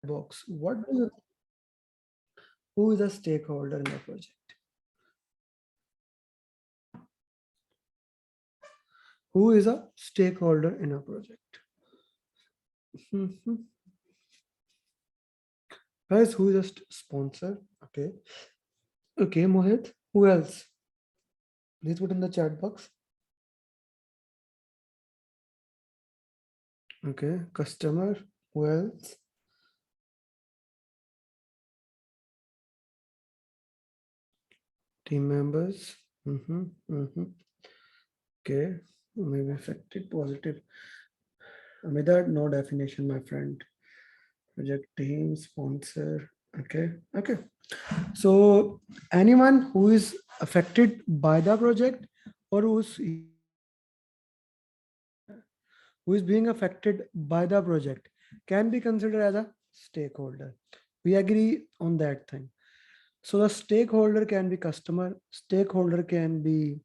box. What do you, who is a stakeholder in the project? Who is a stakeholder in a project? Guys, who is a sponsor? Okay. Okay, Mohit. Who else? Please put in the chat box. Okay, customer. Who else? Team members. Okay, maybe affected, positive. Without no definition, my friend. Project team, sponsor. Okay, okay. So anyone who is affected by the project or who is being affected by the project can be considered as a stakeholder. We agree on that thing. So the stakeholder can be customer, stakeholder can be,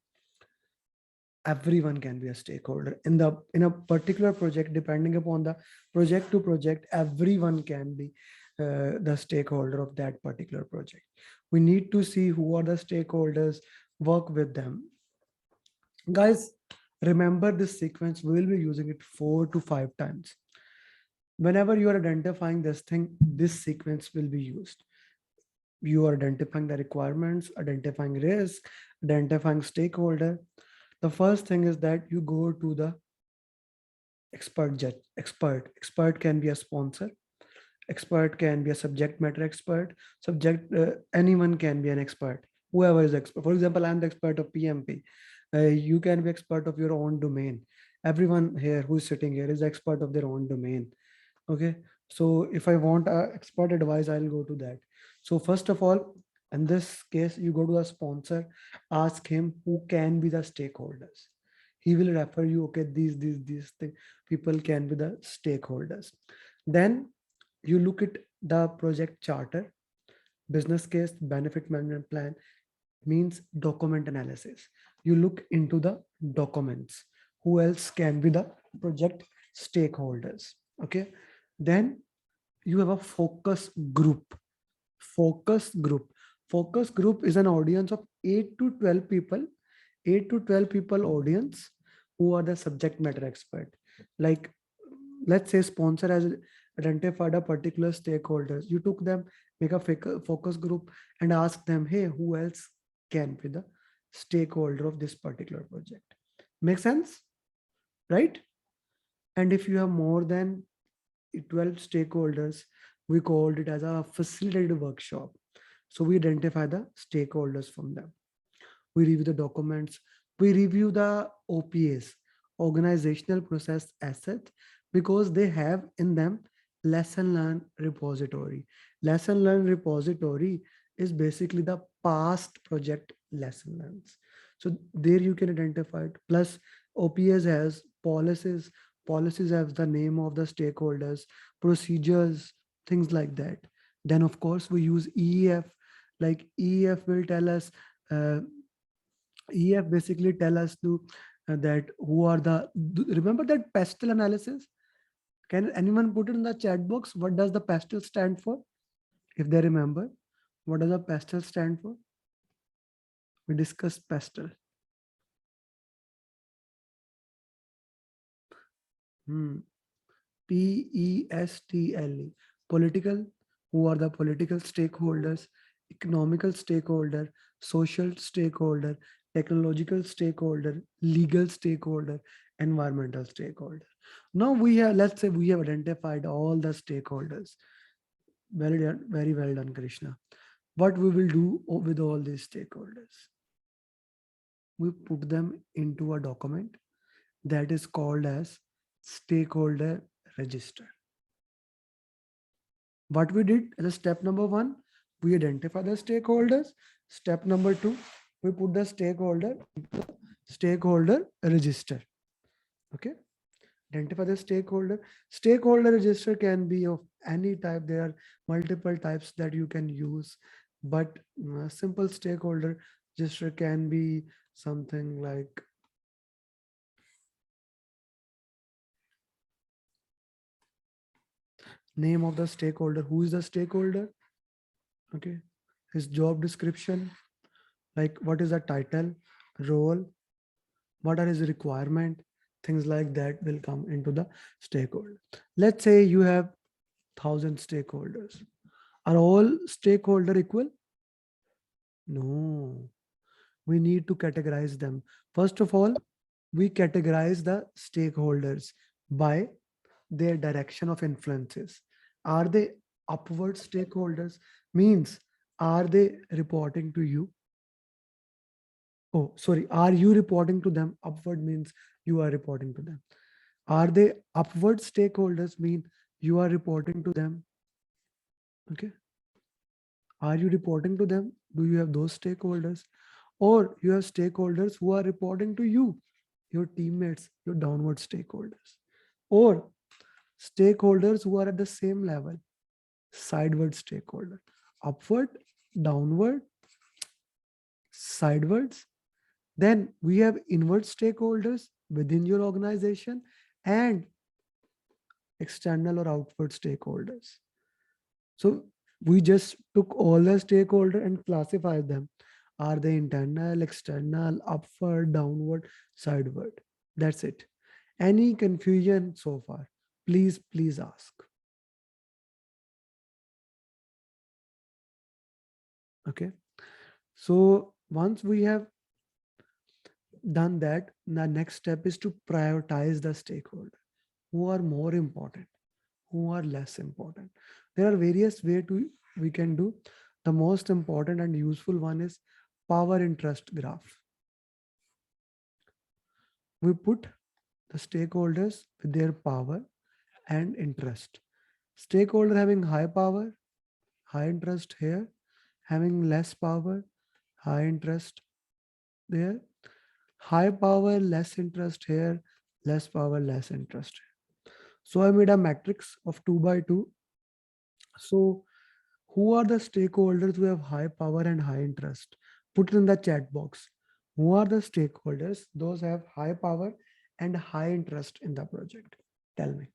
everyone can be a stakeholder in a particular project. Depending upon the project to project, everyone can be the stakeholder of that particular project. We need to see who are the stakeholders, work with them. Guys, remember this sequence. We will be using it 4 to 5 times. Whenever you are identifying this thing, this sequence will be used. You are identifying the requirements, identifying risk, identifying stakeholder. The first thing is that you go to the expert judge. Expert can be a sponsor. Expert can be a subject matter expert. Anyone can be an expert. Whoever is expert. For example, I'm the expert of PMP. You can be expert of your own domain. Everyone here who's sitting here is expert of their own domain. Okay. So if I want expert advice, I'll go to that. So first of all, in this case, you go to the sponsor, ask him who can be the stakeholders. He will refer you, okay, these things, people can be the stakeholders. Then you look at the project charter, business case, benefit management plan, means document analysis. You look into the documents. Who else can be the project stakeholders? Okay. Then you have a focus group. Focus group. Focus group is an audience of 8 to 12 people. 8 to 12 people audience who are the subject matter expert. Like, let's say sponsor has identified a particular stakeholders. You took them, make a focus group and ask them, hey, who else can be the stakeholder of this particular project? Make sense? Right? And if you have more than 12 stakeholders, we called it as a facilitated workshop. So we identify the stakeholders from them. We review the documents. We review the OPAs, organizational process assets, because they have in them lesson learned repository. Lesson learned repository is basically the past project lesson learns. So there you can identify it. Plus OPS has policies. Policies have the name of the stakeholders, procedures, things like that. Then of course we use EEF. Like EEF will tell us, EF basically tell us to that who are the, remember that pastel analysis? Can anyone put it in the chat box? What does the pastel stand for? If they remember, what does the pastel stand for? We discussed pastel. PESTLE. Political. Who are the political stakeholders? Economical stakeholder, social stakeholder, technological stakeholder, legal stakeholder, environmental stakeholder. Now we have, let's say we have identified all the stakeholders. Very, very well done, Krishna. What we will do with all these stakeholders? We put them into a document that is called as stakeholder register. What we did as a step number 1, we identify the stakeholders. Step number 2, we put the stakeholder register. Okay. Identify the stakeholder. Stakeholder register can be of any type. There are multiple types that you can use, but simple stakeholder register can be something like Name of the stakeholder, who is the stakeholder, okay, his job description, like what is the title, role, what are his requirement, things like that will come into the stakeholder. Let's say you have 1,000 stakeholders. Are all stakeholder equal? No, we need to categorize them. First of all, we categorize the stakeholders by their direction of influences. Are they upward stakeholders? Means, are they reporting to you? Oh, sorry. Are you reporting to them? Upward means you are reporting to them. Are they upward stakeholders? Mean you are reporting to them. Okay. Are you reporting to them? Do you have those stakeholders? Or you have stakeholders who are reporting to you, your teammates, your downward stakeholders. Or stakeholders who are at the same level, sideward stakeholder. Upward, downward, sidewards. Then we have inward stakeholders within your organization and external or outward stakeholders. So we just took all the stakeholder and classified them. Are they internal, external, upward, downward, sideward? That's it. Any confusion so far? Please ask. Okay. So once we have done that, the next step is to prioritize the stakeholder. Who are more important? Who are less important? There are various ways to we can do. The most important and useful one is power interest graph. We put the stakeholders with their power and interest. Stakeholder having high power, high interest here, having less power, high interest there, high power, less interest here, less power, less interest here. So I made a matrix of 2 by 2. So who are the stakeholders who have high power and high interest? Put it in the chat box. Who are the stakeholders? Those have high power and high interest in the project. Tell me.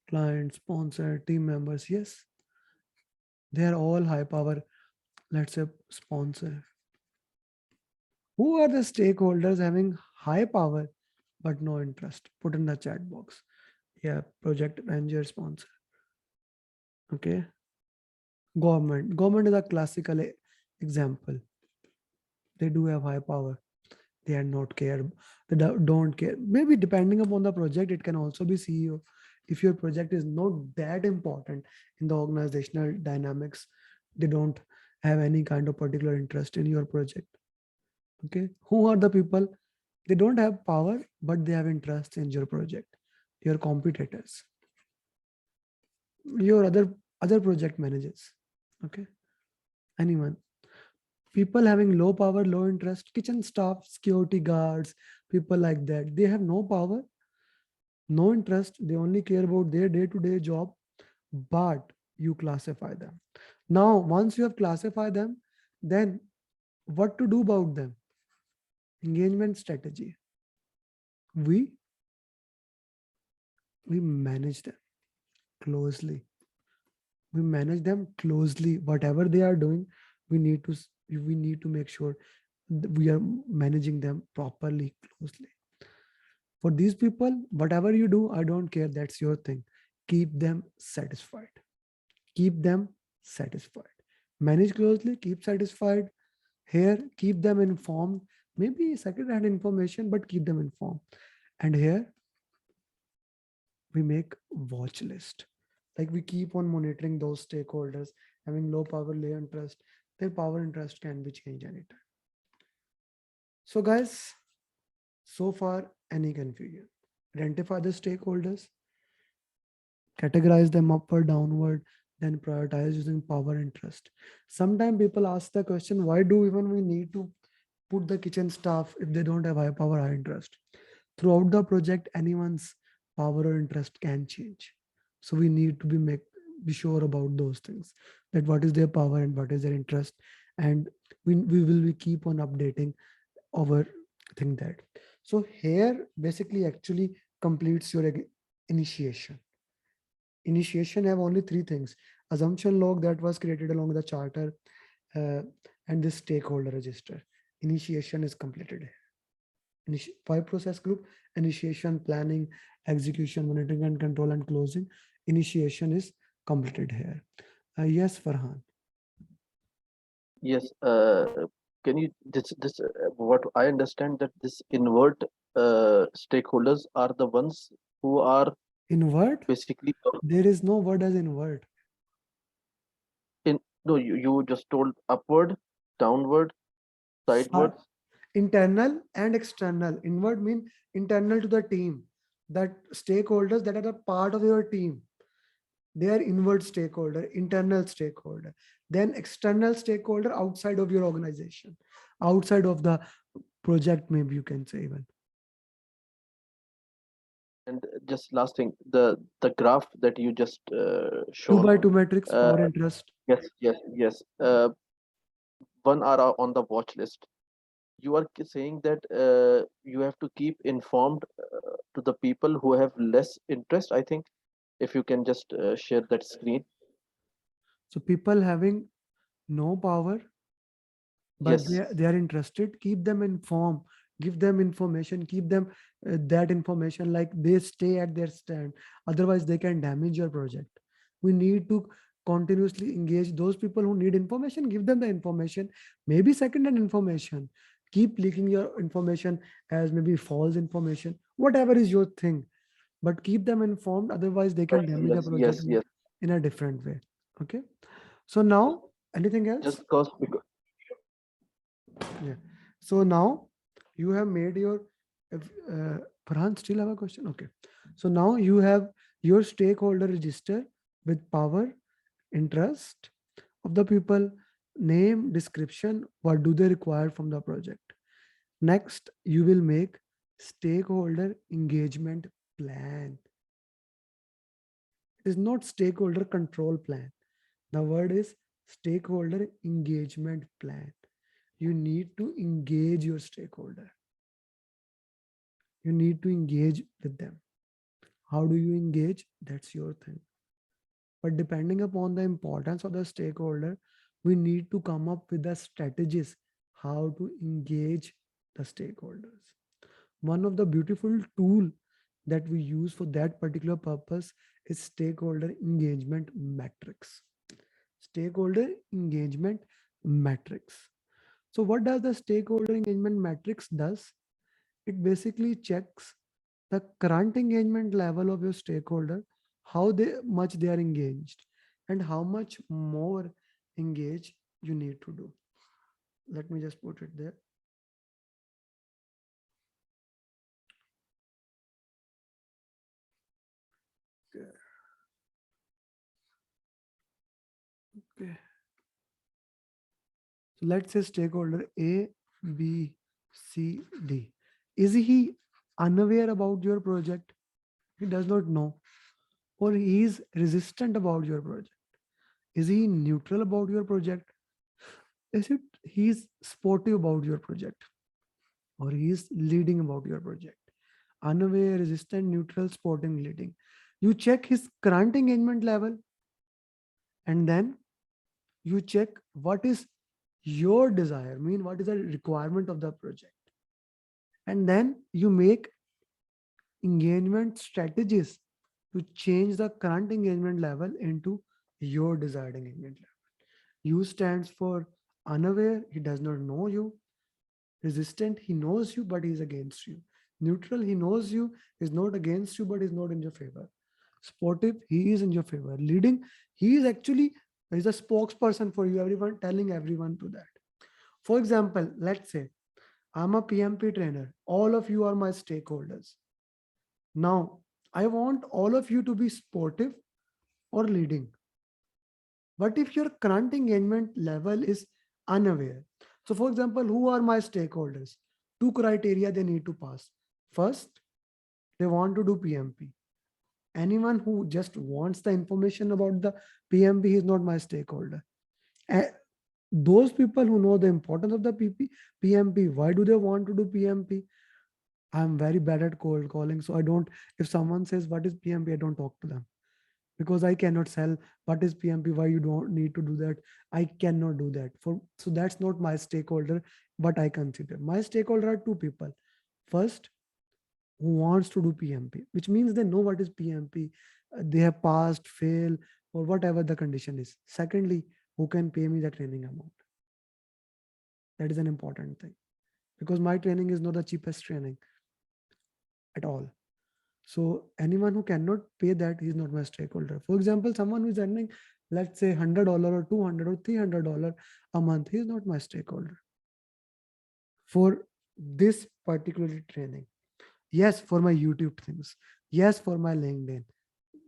Client, sponsor, team members. Yes, they are all high power. Let's say sponsor. Who are the stakeholders having high power but no interest? Put in the chat box. Yeah, project manager, sponsor. Okay. Government. Government is a classical example. They do have high power. They are not care. They don't care. Maybe depending upon the project, it can also be CEO. If your project is not that important in the organizational dynamics, they don't have any kind of particular interest in your project. Okay. Who are the people? They don't have power, but they have interest in your project. Your competitors, your other project managers. Okay. Anyone. People having low power, low interest, kitchen staff, security guards, people like that. They have no power, no interest. They only care about their day-to-day job, but you classify them. Now, once you have classified them, then what to do about them? Engagement strategy. We we manage them closely. We manage them closely. Whatever they are doing, we need to we need to make sure we are managing them properly, closely. For these people, whatever you do, I don't care. That's your thing. Keep them satisfied. Keep them satisfied. Manage closely, keep satisfied. Here, keep them informed. Maybe second-hand information, but keep them informed. And here, we make watch list. Like we keep on monitoring those stakeholders having low power, low interest. Their power interest can be changed anytime. So guys, so far, any confusion? Identify the stakeholders, categorize them upward, downward, then prioritize using power and trust. Sometimes people ask the question, why do even we need to put the kitchen staff if they don't have high power, high interest? Throughout the project, anyone's power or interest can change. So we need to be sure about those things, that what is their power and what is their interest, and we will be keep on updating our thing that. So here basically actually completes your initiation. Initiation have only three things: assumption log that was created along with the charter, uh, and this stakeholder register. Initiation is completed. Five process group: initiation, planning, execution, monitoring and control, and closing. Initiation is completed here. Yes, Farhan. Yes. Can you this what I understand that this invert stakeholders are the ones who are Invert? basically There is no word as invert. in no you just told upward, downward, Fi- sidewards. Internal and external. Invert mean internal to the team. That stakeholders that are the part of your team, they are inward stakeholder, internal stakeholder. Then external stakeholder outside of your organization, outside of the project, maybe you can say even. And just last thing, the graph that you just Two shown. by two matrix, Uh, power interest. yes, yes, yes. One are on the watch list. You are saying that you have to keep informed to the people who have less interest. I think if you can just share that screen. So people having no power, but Yes, they are interested, keep them informed, give them information, keep them that information, like they stay at their stand, otherwise they can damage your project. We need to continuously engage those people who need information, give them the information, maybe second hand information, keep leaking your information as maybe false information, whatever is your thing, but keep them informed, otherwise they can damage the yes, project yes, yes. in a different way. Okay, so now anything Just else? because Yeah. So now you have made your, if, Farhan still have a question? Okay. So now you have your stakeholder register with power, interest of the people, name, description, what do they require from the project. Next, you will make stakeholder engagement plan. It is not stakeholder control plan. The word is stakeholder engagement plan. You need to engage your stakeholder. You need to engage with them. How do you engage? That's your thing. But depending upon the importance of the stakeholder, we need to come up with the strategies how to engage the stakeholders. One of the beautiful tool that we use for that particular purpose is stakeholder engagement matrix. Stakeholder engagement matrix. So what does the stakeholder engagement matrix does? It basically checks the current engagement level of your stakeholder, how much they are engaged, and how much more engage you need to do. Let me just put it there. Okay. So let's say stakeholder A, B, C, D. Is he unaware about your project? He does not know. Or he is resistant about your project. Is he neutral about your project? Is it he is sportive about your project? Or he is leading about your project? Unaware, resistant, neutral, sporting, leading. You check his current engagement level, and then you check what is your desire, mean what is the requirement of the project. And then you make engagement strategies to change the current engagement level into your desired engagement level. U stands for unaware, he does not know you. Resistant, he knows you, but he is against you. Neutral, he knows you, is not against you, but is not in your favor. Sportive, he is in your favor. Leading, he is actually is a spokesperson for you, everyone telling everyone to that. For example, let's say I'm a PMP trainer. All of you are my stakeholders. Now, I want all of you to be sportive or leading. What if your current engagement level is unaware? So, for example, who are my stakeholders? Two criteria they need to pass. First, they want to do PMP. Anyone who just wants the information about the PMP is not my stakeholder. Those people who know the importance of the PMP, why do they want to do PMP? I'm very bad at cold calling, so I don't. If someone says what is PMP, I don't talk to them because I cannot sell what is PMP. Why you don't need to do that? I cannot do that. So that's not my stakeholder. What I consider my stakeholder are two people. First, who wants to do PMP, which means they know what is PMP. They have passed, fail, or whatever the condition is. Secondly, who can pay me the training amount. That is an important thing because my training is not the cheapest training at all. So anyone who cannot pay that is not my stakeholder. For example, someone who is earning, let's say $100 or 200 or $300 a month, he is not my stakeholder for this particular training. Yes, for my YouTube things. Yes, for my LinkedIn.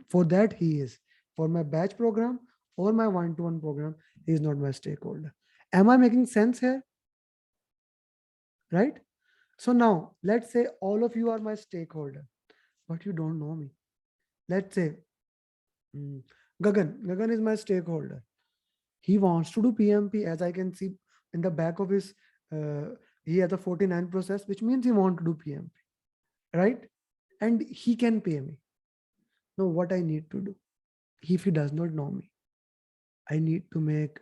For that, he is. For my batch program or my one-to-one program, he is not my stakeholder. Am I making sense here? Right? So now, let's say all of you are my stakeholder, but you don't know me. Let's say Gagan is my stakeholder. He wants to do PMP, as I can see in the back of his, he has a 49 process, which means he wants to do PMP, right? And he can pay me. Now, what I need to do? If he does not know me, I need to make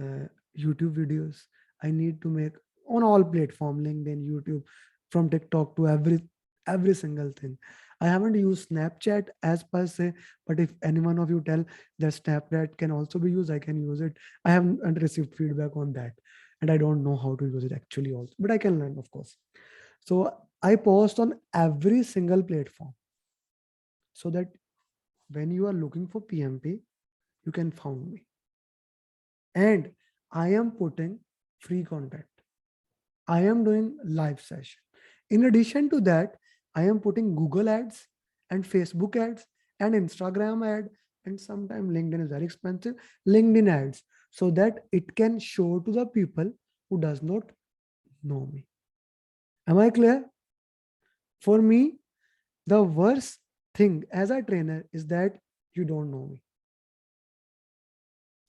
uh, YouTube videos. I need to make on all platform, LinkedIn, YouTube, from TikTok to every single thing. I haven't used Snapchat as per se, but if any one of you tell that Snapchat can also be used, I can use it. I haven't received feedback on that, and I don't know how to use it actually also, but I can learn, of course. So I post on every single platform so that when you are looking for PMP, you can find me. And I am putting free content. I am doing live session. In addition to that, I am putting Google ads and Facebook ads and Instagram ad, and sometimes LinkedIn is very expensive, LinkedIn ads, so that it can show to the people who does not know me. Am I clear? For me, the worst thing as a trainer is that you don't know me.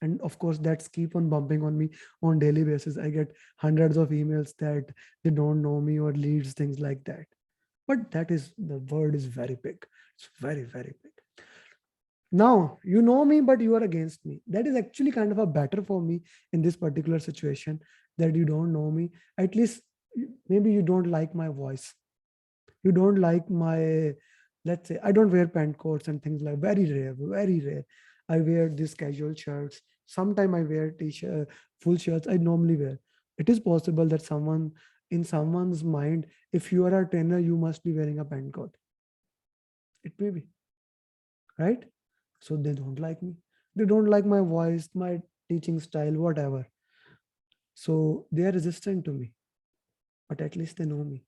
And of course, that's keep on bumping on me on daily basis. I get hundreds of emails that they don't know me or leads, things like that. But that is, the word is very big. It's very, very big. Now you know me, but you are against me. That is actually kind of a better for me in this particular situation, that you don't know me. At least maybe you don't like my voice. You don't like my, let's say I don't wear pant coats and things like, very rare, very rare. I wear these casual shirts. Sometime I wear t-shirt, full shirts I normally wear. It is possible that someone, in someone's mind, if you are a trainer, you must be wearing a pant coat. It may be, right? So they don't like me. They don't like my voice, my teaching style, whatever. So they are resistant to me, but at least they know me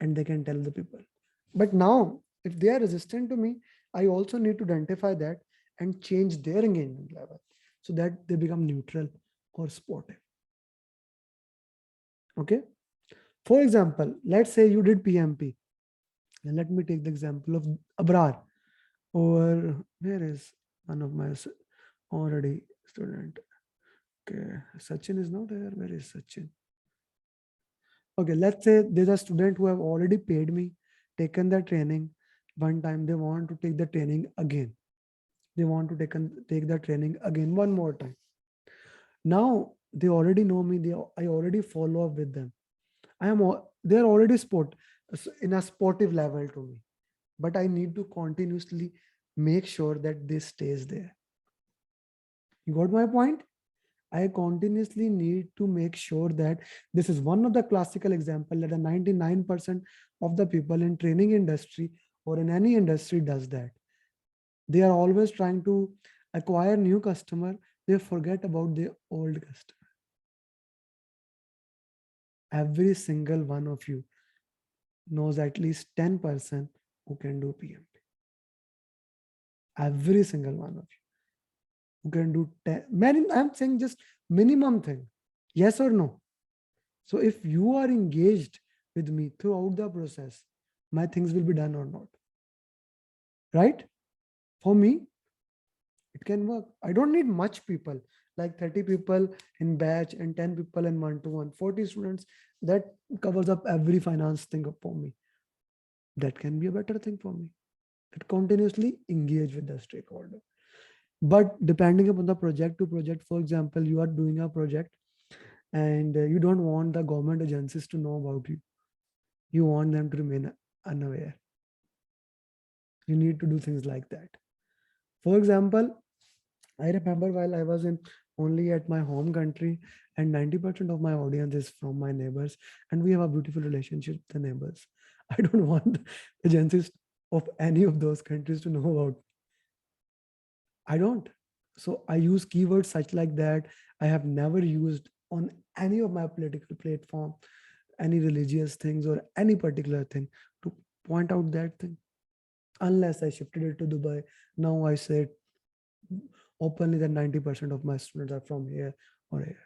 and they can tell the people. But now, if they are resistant to me, I also need to identify that and change their engagement level so that they become neutral or supportive. Okay. For example, let's say you did PMP. And let me take the example of Abrar, or where is one of my already student? Okay, Sachin is not here. Where is Sachin? Okay, let's say there's a student who have already paid me, taken the training one time. They want to take the training again. They want to take the training again one more time. Now they already know me. I already follow up with them. They're already in a sportive level to me. But I need to continuously make sure that this stays there. You got my point? I continuously need to make sure that this is one of the classical example that a 99% of the people in training industry or in any industry does that. They are always trying to acquire new customer. They forget about their old customer. Every single one of you knows at least 10% who can do PMP. Every single one of you who can do 10. I'm saying just minimum thing. Yes or no? So if you are engaged with me throughout the process, my things will be done or not. Right? For me, it can work. I don't need much people. like 30 people in batch and 10 people in one-to-one, 40 students. That covers up every finance thing up for me. That can be a better thing for me. That continuously engage with the stakeholder. But depending upon the project to project, for example, you are doing a project and you don't want the government agencies to know about you. You want them to remain unaware. You need to do things like that. For example, I remember while I was in only at my home country, and 90% of my audience is from my neighbors, and we have a beautiful relationship with the neighbors. I don't want the agencies of any of those countries to know about. I don't. So I use keywords such like that. I have never used on any of my political platform, any religious things or any particular thing to point out that thing. Unless I shifted it to Dubai. Now I say openly that 90% of my students are from here or here.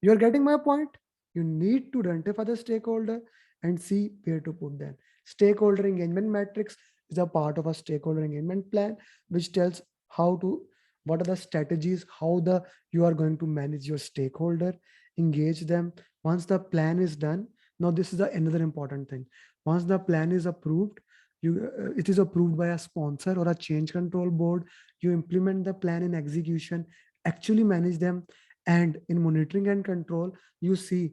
You're getting my point? You need to identify the stakeholder and see where to put them. Stakeholder engagement matrix is a part of a stakeholder engagement plan, which tells how to, what are the strategies, how the you are going to manage your stakeholder, engage them. Once the plan is done, now this is another important thing. Once the plan is approved, it is approved by a sponsor or a change control board. You implement the plan in execution, actually manage them, and in monitoring and control, you see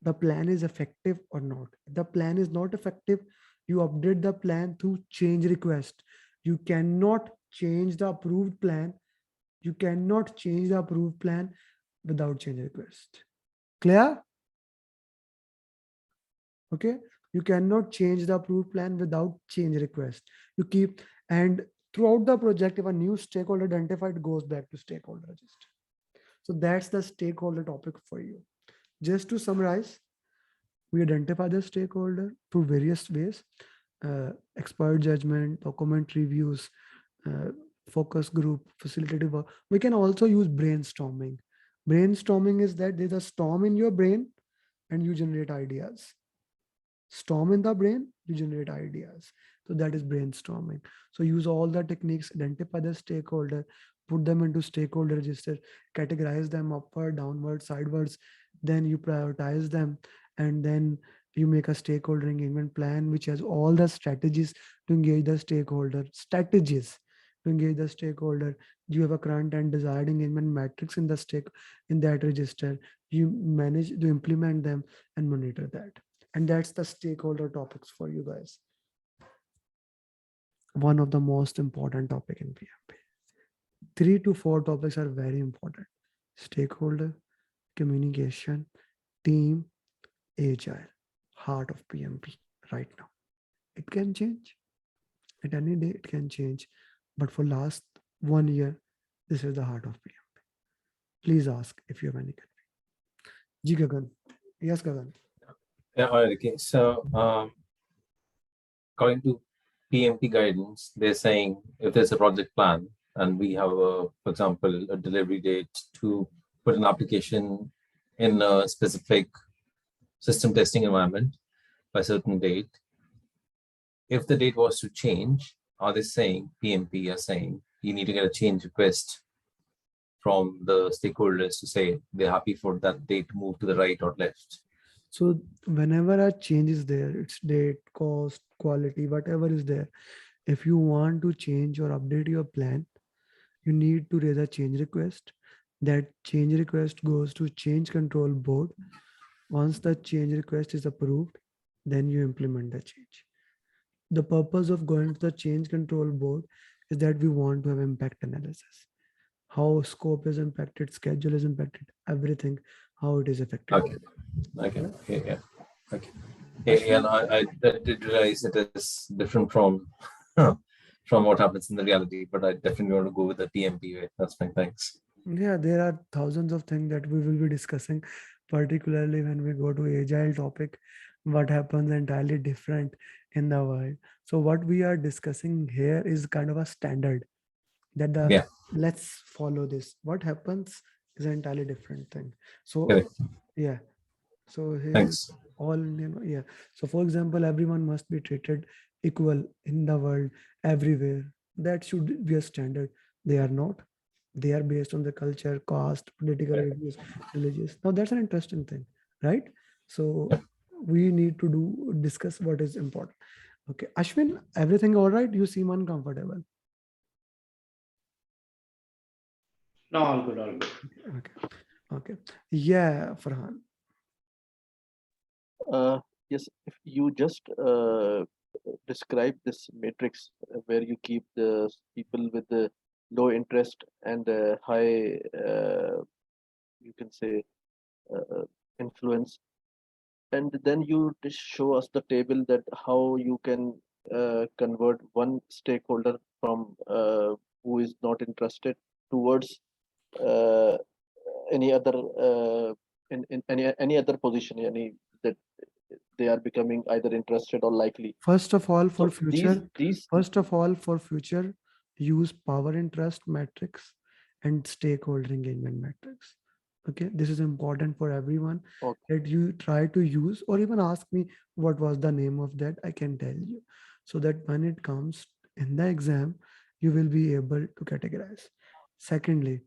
the plan is effective or not. If the plan is not effective, you update the plan through change request. You cannot change the approved plan. You cannot change the approved plan without change request. Clear? Okay. You cannot change the approved plan without change request. You keep, and throughout the project, if a new stakeholder identified, goes back to stakeholder register. So that's the stakeholder topic for you. Just to summarize, we identify the stakeholder through various ways: expert judgment, document reviews, uh, focus group, facilitative work. We can also use brainstorming. Brainstorming is that there's a storm in your brain and you generate ideas. Storm in the brain, you generate ideas. So that is brainstorming. So use all the techniques, identify the stakeholder, put them into stakeholder register, categorize them upward, downward, sidewards, then you prioritize them, and then you make a stakeholder engagement plan which has all the strategies to engage the stakeholder. Strategies to engage the stakeholder. You have a current and desired engagement matrix in the stake in that register. You manage to implement them and monitor that. And that's the stakeholder topics for you guys. One of the most important topic in PMP. 3 to 4 topics are very important: stakeholder, communication, team, agile. Heart of PMP right now. It can change at any day. It can change, but for last 1 year, this is the heart of PMP. Please ask if you have any. Ji Gagan. Yes, Gagan. Yeah, all right, okay. So, according to PMP guidance, they're saying if there's a project plan and we have, for example, a delivery date to put an application in a specific system testing environment by a certain date, if the date was to change, are they saying, PMP are saying, you need to get a change request from the stakeholders to say they're happy for that date to move to the right or left? So whenever a change is there, it's date, cost, quality, whatever is there. If you want to change or update your plan, you need to raise a change request. That change request goes to change control board. Once the change request is approved, then you implement the change. The purpose of going to the change control board is that we want to have impact analysis. How scope is impacted, schedule is impacted, everything, how it is affected. Okay. Okay. Yeah. Okay. Yeah. Okay. Yeah, Ashwin? and I did realize it is different from from what happens in the reality, but I definitely want to go with the TMP way. That's fine. Thanks. Yeah, there are thousands of things that we will be discussing, particularly when we go to agile topic, what happens entirely different in the world. So what we are discussing here is kind of a standard that the Yeah. let's follow this. What happens is an entirely different thing. So Correct. yeah, so here Thanks. all yeah. So for example, everyone must be treated equal in the world everywhere. That should be a standard. They are not. They are based on the culture, caste, political reviews, religious. Now that's an interesting thing, right? So we need to do discuss what is important. Okay, Ashwin, everything all right? You seem uncomfortable. No, all good, all good. Okay, okay. Yeah, Farhan. Uh, yes, if you just describe this matrix where you keep the people with the low interest and high, you can say, uh, influence, and then you just show us the table that how you can convert one stakeholder from who is not interested towards uh, any other in any other position, any that they are becoming either interested or likely. First of all, for So future, these first of all, for future, use power interest metrics and stakeholder engagement metrics. Okay, this is important for everyone okay, that you try to use, or even ask me what was the name of that. I can tell you, so that when it comes in the exam, you will be able to categorize. Secondly,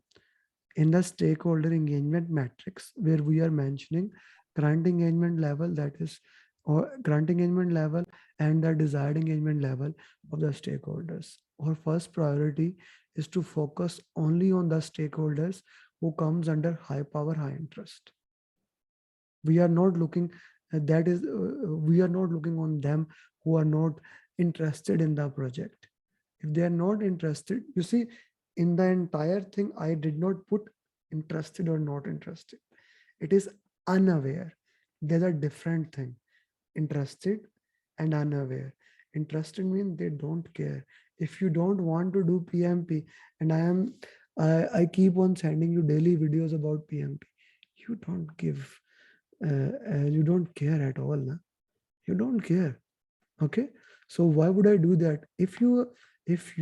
in the stakeholder engagement matrix where we are mentioning current engagement level, that is, or current engagement level and the desired engagement level of the stakeholders. Our first priority is to focus only on the stakeholders who comes under high power, high interest. We are not looking that is we are not looking on them who are not interested in the project. If they are not interested, you see, in the entire thing I did not put interested or not interested. It is unaware. There's a different thing. Interested and unaware. Interested means they don't care. If you don't want to do PMP, and I keep on sending you daily videos about PMP, you don't give you don't care at all. Na? You don't care. Okay, so why would I do that? If you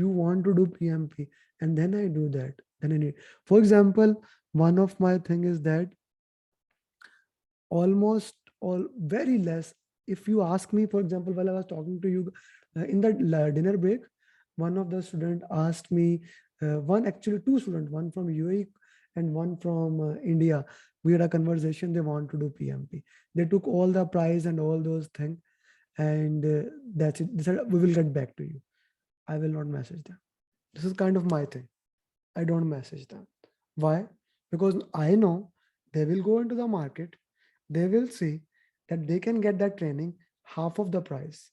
want to do PMP and then I do that, then I need, for example, one of my thing is that almost all very less. If you ask me, for example, while I was talking to you in the dinner break, one of the student asked me, one actually two students, one from UAE and one from India. We had a conversation. They want to do PMP. They took all the prize and all those things, and that's it. They said, we will get back to you. I will not message them. This is kind of my thing. I don't message them. Why? Because I know they will go into the market, they will see that they can get that training half of the price.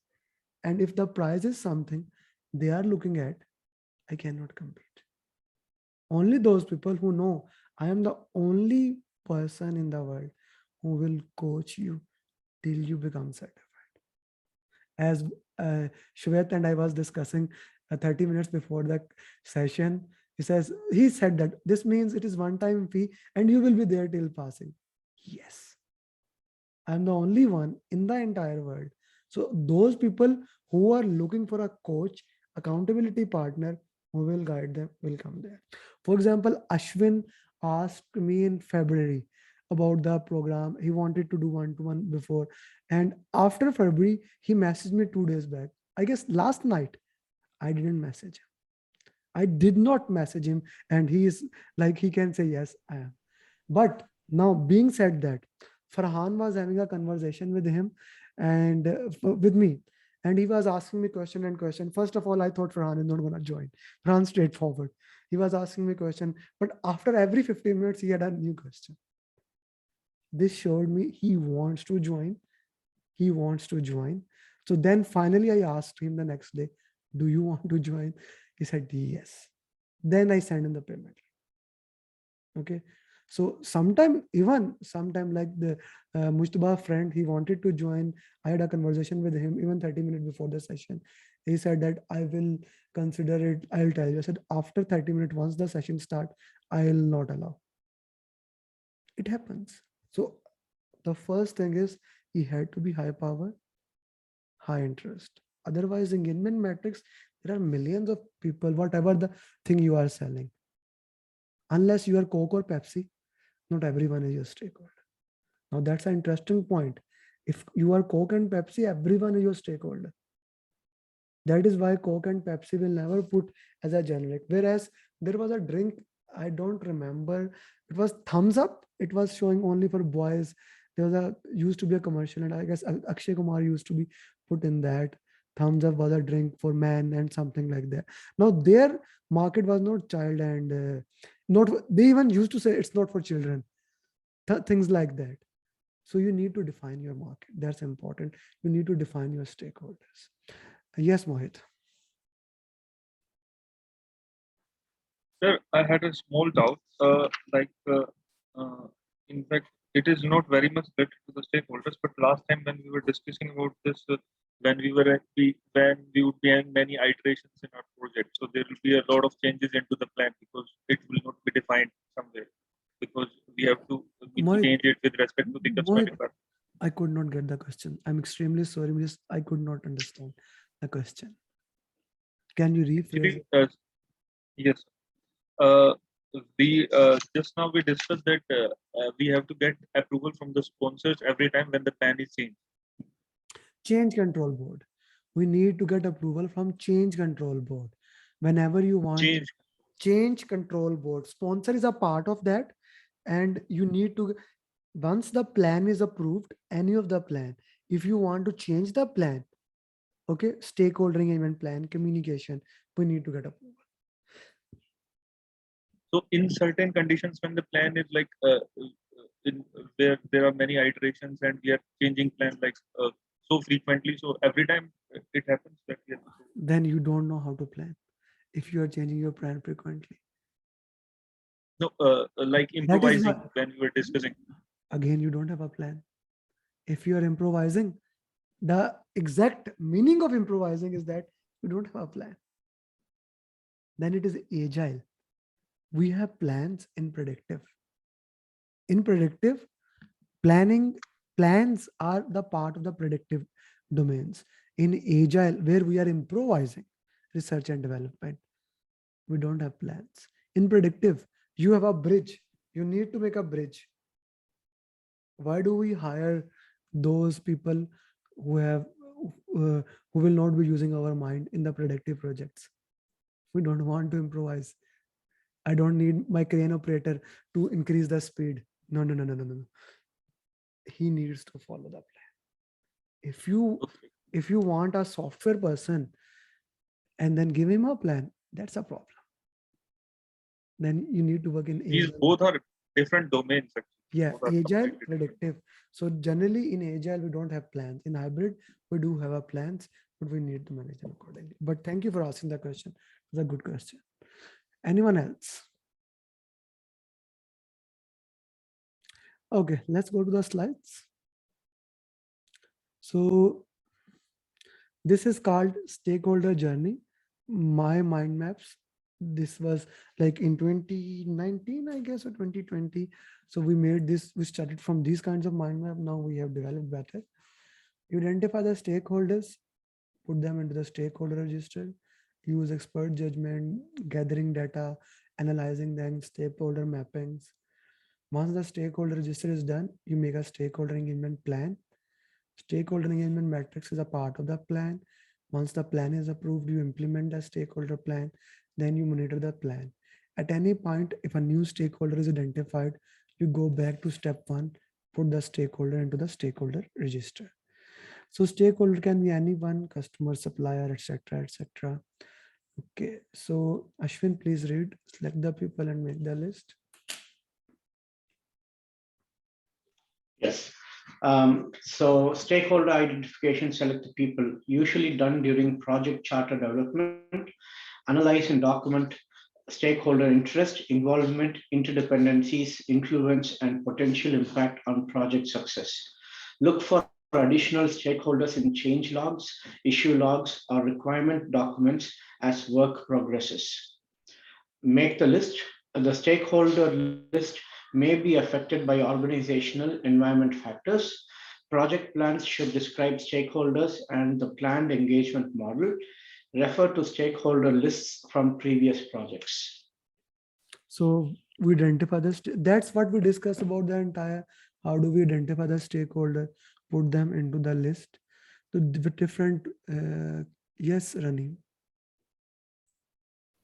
And if the price is something they are looking at, I cannot compete. Only those people who know I am the only person in the world who will coach you till you become certified. As Shwet and I was discussing 30 minutes before the session, he said that this means it is one time fee and you will be there till passing. Yes, I'm the only one in the entire world. So those people who are looking for a coach, accountability partner who will guide them will come there. For example, Ashwin asked me in February about the program. He wanted to do one-to-one before. And after February, he messaged me 2 days back. I guess last night, I didn't message him. I did not message him. And he is like, he can say, yes, I am. But now, being said that, Farhan was having a conversation with him and with me, and he was asking me question and question. First of all, I thought Farhan is not going to join. Farhan straightforward. He was asking me question, but after every 15 minutes, he had a new question. This showed me he wants to join. He wants to join. So then finally, I asked him the next day, "Do you want to join?" He said yes. Then I sent him the payment. Okay, so sometime like the Mujtaba friend, he wanted to join. I had a conversation with him even 30 minutes before the session. He said that I will consider it, I'll tell you. I said after 30 minutes, once the session start, I'll not allow. It happens. So the first thing is he had to be high power, high interest. Otherwise, engagement metrics, there are millions of people, whatever the thing you are selling. Unless you are Coke or Pepsi, not everyone is your stakeholder. Now that's an interesting point. If you are Coke and Pepsi, everyone is your stakeholder. That is why Coke and Pepsi will never put as a generic. Whereas there was a drink I don't remember. It was thumbs up. It was showing only for boys. There was a used to be a commercial, and I guess Akshay Kumar used to be put in that. Thumbs up was a drink for men and something like that. Now their market was not child and not. They even used to say it's not for children. Things like that. So you need to define your market. That's important. You need to define your stakeholders. Yes, Mohit. Sir, I had a small doubt. Uh, in fact, it is not very much related to the stakeholders, but last time when we were discussing about this, when we would be having many iterations in our project, so there will be a lot of changes into the plan because it will not be defined somewhere because we Mohit, change it with respect to the customer Mohit, requirement. I could not get the question. I'm extremely sorry, because I could not understand the question. Can you rephrase Actually, it? yes. Uh, we just now we discussed that we have to get approval from the sponsors every time when the plan is changed. Change control board. We need to get approval from change control board. Whenever you want Change. change control board, sponsor is a part of that. And you need to, once the plan is approved, any of the plan, if you want to change the plan, okay, stakeholder engagement plan, communication, we need to get approval. So in certain conditions, when the plan is like where there are many iterations and we are changing plan like so frequently, so every time it happens that we have to. Then you don't know how to plan if you are changing your plan frequently. No, like That is improvising why, when we were discussing. again, you don't have a plan. If you are improvising, the exact meaning of improvising is that you don't have a plan. Then it is agile. We have plans in predictive. In predictive, planning, plans are the part of the predictive domains. In agile, where we are improvising, research and development, we don't have plans. In predictive, you have a bridge. You need to make a bridge. Why do we hire those people who have who will not be using our mind in the predictive projects? We don't want to improvise. I don't need my crane operator to increase the speed. No, no, no, no, no, no. He needs to follow the plan. If you Okay. if you want a software person and then give him a plan, that's a problem. Then you need to work in These agile. both are different domains. Actually. Yeah, Both are agile, completely different. predictive. So generally in agile, we don't have plans. In hybrid, we do have our plans, but we need to manage them accordingly. But thank you for asking the question. It's a good question. Anyone else? Okay, let's go to the slides. So this is called stakeholder journey, my mind maps. This was like in 2019, I guess, or 2020. So we made this, we started from these kinds of mind map. Now we have developed better. You identify the stakeholders, put them into the stakeholder register, use expert judgment, gathering data, analyzing them, stakeholder mappings. Once the stakeholder register is done, you make a stakeholder engagement plan. Stakeholder engagement matrix is a part of the plan. Once the plan is approved, you implement the stakeholder plan, then you monitor the plan. At any point, if a new stakeholder is identified, you go back to step one, put the stakeholder into the stakeholder register. So stakeholder can be anyone, customer, supplier, etc., etc. Okay, so Ashwin, please read, select the people and make the list. Yes. So stakeholder identification, select the people, usually done during project charter development, analyze and document stakeholder interest, involvement, interdependencies, influence, and potential impact on project success. Look for additional stakeholders in change logs, issue logs, or requirement documents as work progresses. Make the list. The stakeholder list may be affected by organizational environment factors. Project plans should describe stakeholders and the planned engagement model. Refer to stakeholder lists from previous projects. So we identify this. That's what we discussed about the entire. How do we identify the stakeholder? Put them into the list. So with different. Yes, Rani.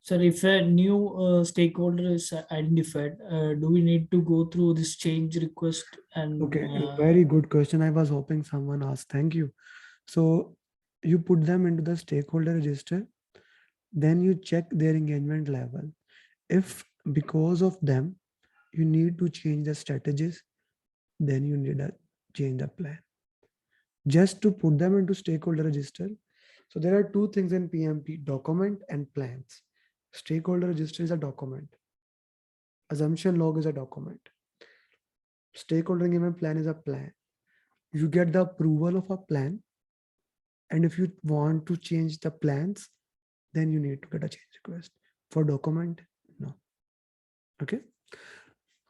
Sir, if a new stakeholder is identified, do we need to go through this change request and Okay, very good question. I was hoping someone asked. Thank you. So you put them into the stakeholder register, then you check their engagement level. If because of them you need to change the strategies, then you need to change the plan. Just to put them into stakeholder register. So there are two things in PMP: document and plans. Stakeholder register is a document. Assumption log is a document. Stakeholder engagement plan is a plan. You get the approval of a plan, and if you want to change the plans, then you need to get a change request. For document, no. Okay.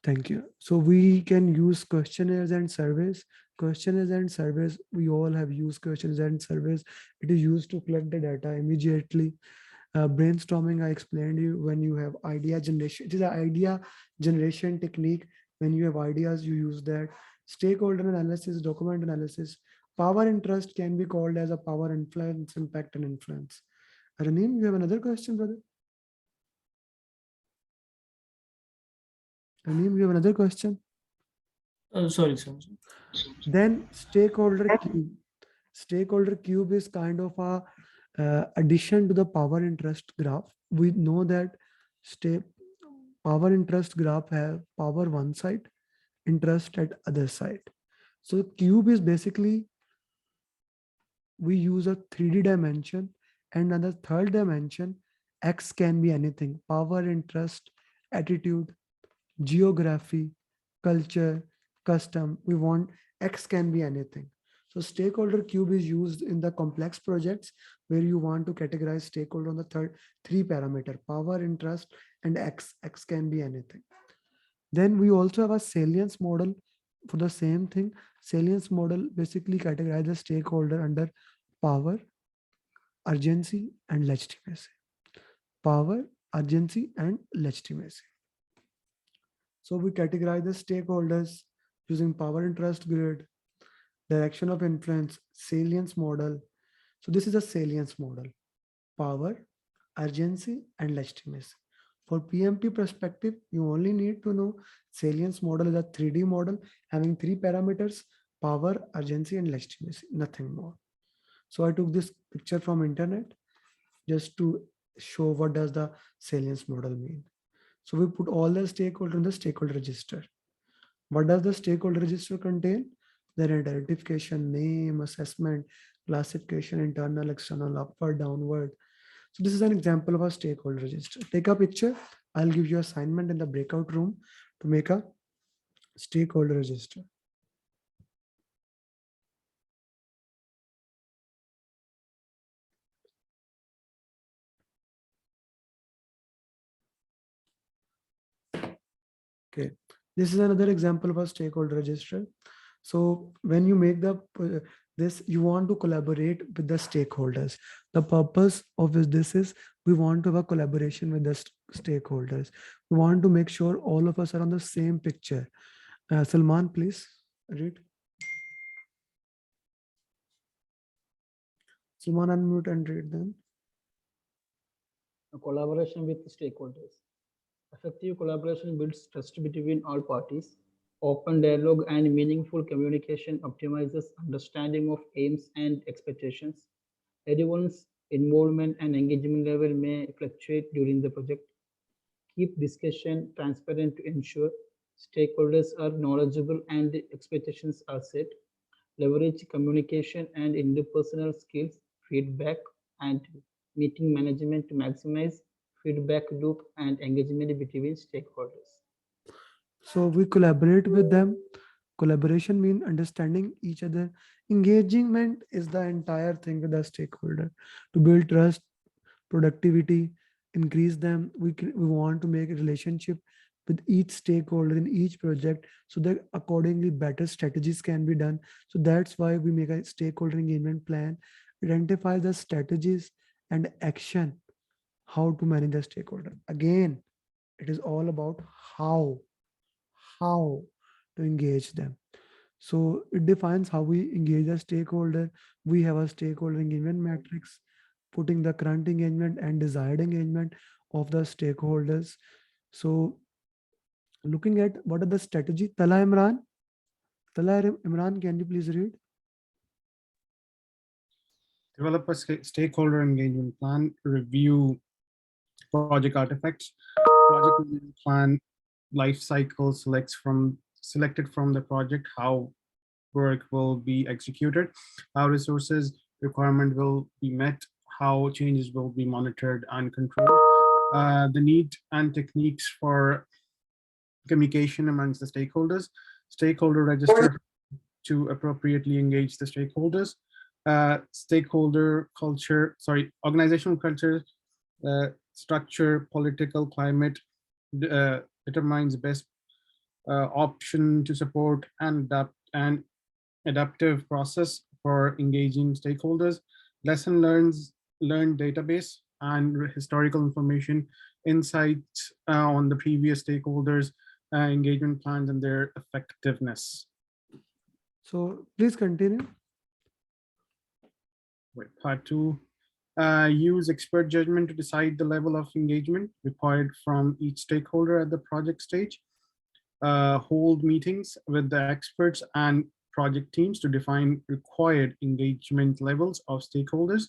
Thank you. So we can use questionnaires and surveys. Questionnaires and surveys, we all have used questionnaires and surveys. It is used to collect the data immediately. Brainstorming, I explained you, when you have idea generation. It is an idea generation technique. When you have ideas, you use that. Stakeholder analysis, document analysis. Power interest can be called as a power influence, impact, and influence. Raneem, you have another question, brother? Raneem, you have another question? sorry, sir. Then stakeholder cube. Stakeholder cube is kind of a addition to the power interest graph. We know that power interest graph have power one side, interest at other side. So cube is basically, we use a 3D dimension, and on the third dimension, X can be anything: power, interest, attitude, geography, culture, custom. We want X can be anything. So stakeholder cube is used in the complex projects where you want to categorize stakeholder on the three parameter: power, interest, and X. X can be anything. Then we also have a salience model for the same thing. Salience model basically categorizes the stakeholder under power, urgency, and legitimacy. Power, urgency, and legitimacy. So we categorize the stakeholders using power interest grid, direction of influence, salience model. So this is a salience model: power, urgency, and legitimacy. For PMP perspective, you only need to know salience model is a 3D model having three parameters: power, urgency, and legitimacy, nothing more. So I took this picture from internet just to show what does the salience model mean. So we put all the stakeholders in the stakeholder register. What does the stakeholder register contain? Their identification, name, assessment, classification, internal, external, upward, downward. So this is an example of a stakeholder register. Take a picture. I'll give you assignment in the breakout room to make a stakeholder register. Okay, this is another example of a stakeholder register. So when you make this, you want to collaborate with the stakeholders. The purpose of this is we want to have a collaboration with the stakeholders. We want to make sure all of us are on the same picture. Salman, please read. Salman, unmute and read them. A collaboration with stakeholders. Effective collaboration builds trust between all parties. Open dialogue and meaningful communication optimizes understanding of aims and expectations. Everyone's involvement and engagement level may fluctuate during the project. Keep discussion transparent to ensure stakeholders are knowledgeable and expectations are set. Leverage communication and interpersonal skills, feedback, and meeting management to maximize feedback loop and engagement between stakeholders. So we collaborate with them. Collaboration means understanding each other. Engagement is the entire thing with the stakeholder to build trust, productivity, increase them. We want to make a relationship with each stakeholder in each project so that accordingly better strategies can be done. So that's why we make a stakeholder engagement plan, identify the strategies and action, how to manage the stakeholder. Again, it is all about how to engage them. So it defines how we engage a stakeholder. We have a stakeholder engagement matrix, putting the current engagement and desired engagement. of the stakeholders. So looking at what are the strategy, Tala Imran, can you please read? Develop a stakeholder engagement plan, review project artifacts, project management plan, life cycle selected from the project, how work will be executed, how resources requirement will be met, how changes will be monitored and controlled, the need and techniques for communication amongst the stakeholders, stakeholder register to appropriately engage the stakeholders, stakeholder culture, organizational culture, structure, political climate, determines best option to support and adaptive process for engaging stakeholders, learned database and historical information, insights on the previous stakeholders, engagement plans and their effectiveness. So please continue. Part 2, use expert judgment to decide the level of engagement required from each stakeholder at the project stage. Hold meetings with the experts and project teams to define required engagement levels of stakeholders.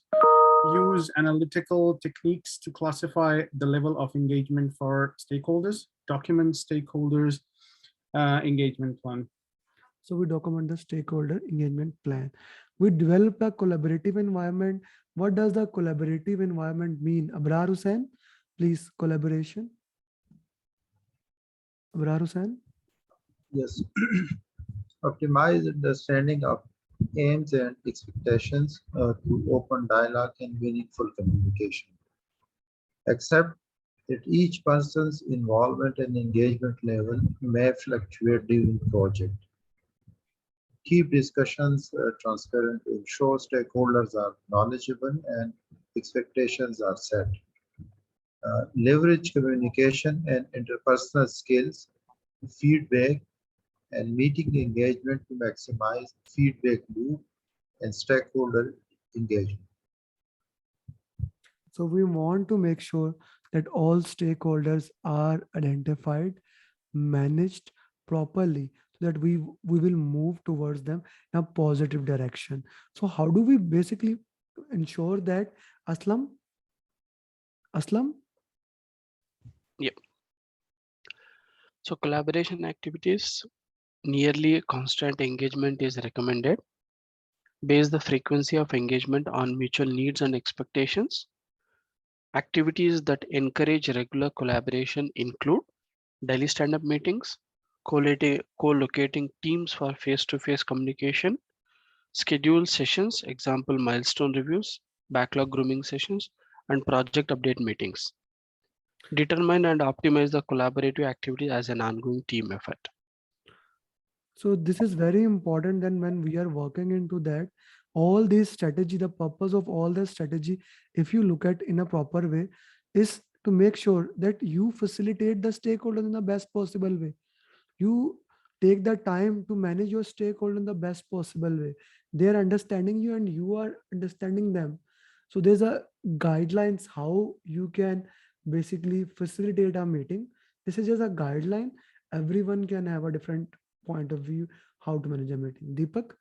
Use analytical techniques to classify the level of engagement for stakeholders. Document stakeholders engagement plan. So we document the stakeholder engagement plan. We develop a collaborative environment. What does the collaborative environment mean? Abrar Hussain, please, collaboration. Abrar Hussain. Yes. Optimize understanding of aims and expectations through open dialogue and meaningful communication. Accept that each person's involvement and engagement level may fluctuate during project. Keep discussions transparent to ensure stakeholders are knowledgeable and expectations are set. Leverage communication and interpersonal skills, feedback, and meeting engagement to maximize feedback loop and stakeholder engagement. So we want to make sure that all stakeholders are identified, managed properly, so that we will move towards them in a positive direction. So how do we basically ensure that? Aslam? Yep. So collaboration activities, nearly constant engagement is recommended. Base the frequency of engagement on mutual needs and expectations. Activities that encourage regular collaboration include daily stand-up meetings, co-locating teams for face-to-face communication, schedule sessions, example milestone reviews, backlog grooming sessions, and project update meetings. Determine and optimize the collaborative activity as an ongoing team effort. So this is very important. Then when we are working into that, all these strategy, the purpose of all the strategy, if you look at in a proper way, is to make sure that you facilitate the stakeholders in the best possible way. You take the time to manage your stakeholder in the best possible way. They are understanding you and you are understanding them. So there's a guidelines how you can basically facilitate a meeting. This is just a guideline. Everyone can have a different point of view how to manage a meeting. Deepak?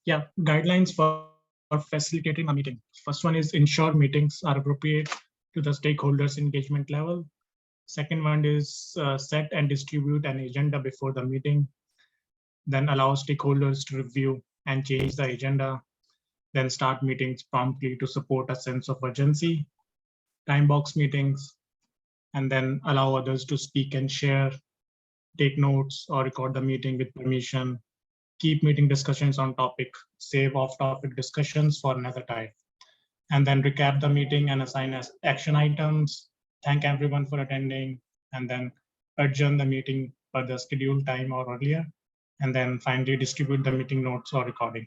Yeah, guidelines for facilitating a meeting. First one is ensure meetings are appropriate to the stakeholders engagement level. Second one is set and distribute an agenda before the meeting. Then allow stakeholders to review and change the agenda. Then start meetings promptly to support a sense of urgency. Time box meetings, and then allow others to speak and share, take notes or record the meeting with permission. Keep meeting discussions on topic, save off-topic discussions for another time. And then recap the meeting and assign as action items, thank everyone for attending, and then adjourn the meeting for the scheduled time or earlier, and then finally distribute the meeting notes or recording.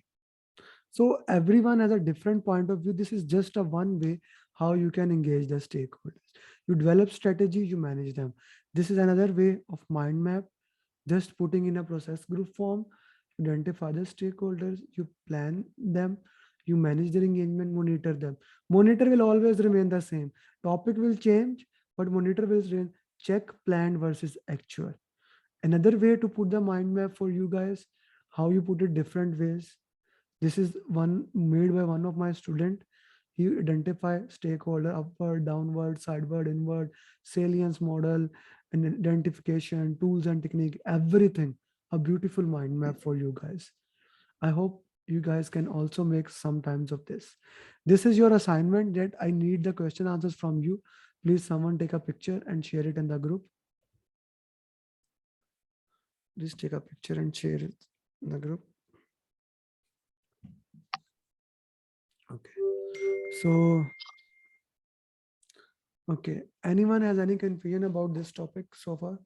So everyone has a different point of view. This is just a one way how you can engage the stakeholders. You develop strategy, you manage them. This is another way of mind map, just putting in a process group form, identify the stakeholders, you plan them, You manage their engagement, monitor them. Monitor will always remain the same. Topic will change, but monitor will remain. Check planned versus actual. Another way to put the mind map for you guys, how you put it different ways. This is one made by one of my student. He identify stakeholder upward, downward, sideward, inward, salience model, and identification, tools and technique, everything. A beautiful mind map for you guys. I hope you guys can also make sometimes of this. This is your assignment that I need the question answers from you. Please someone take a picture and share it in the group. Please take a picture and share it in the group. Okay. So, okay. Anyone has any confusion about this topic so far?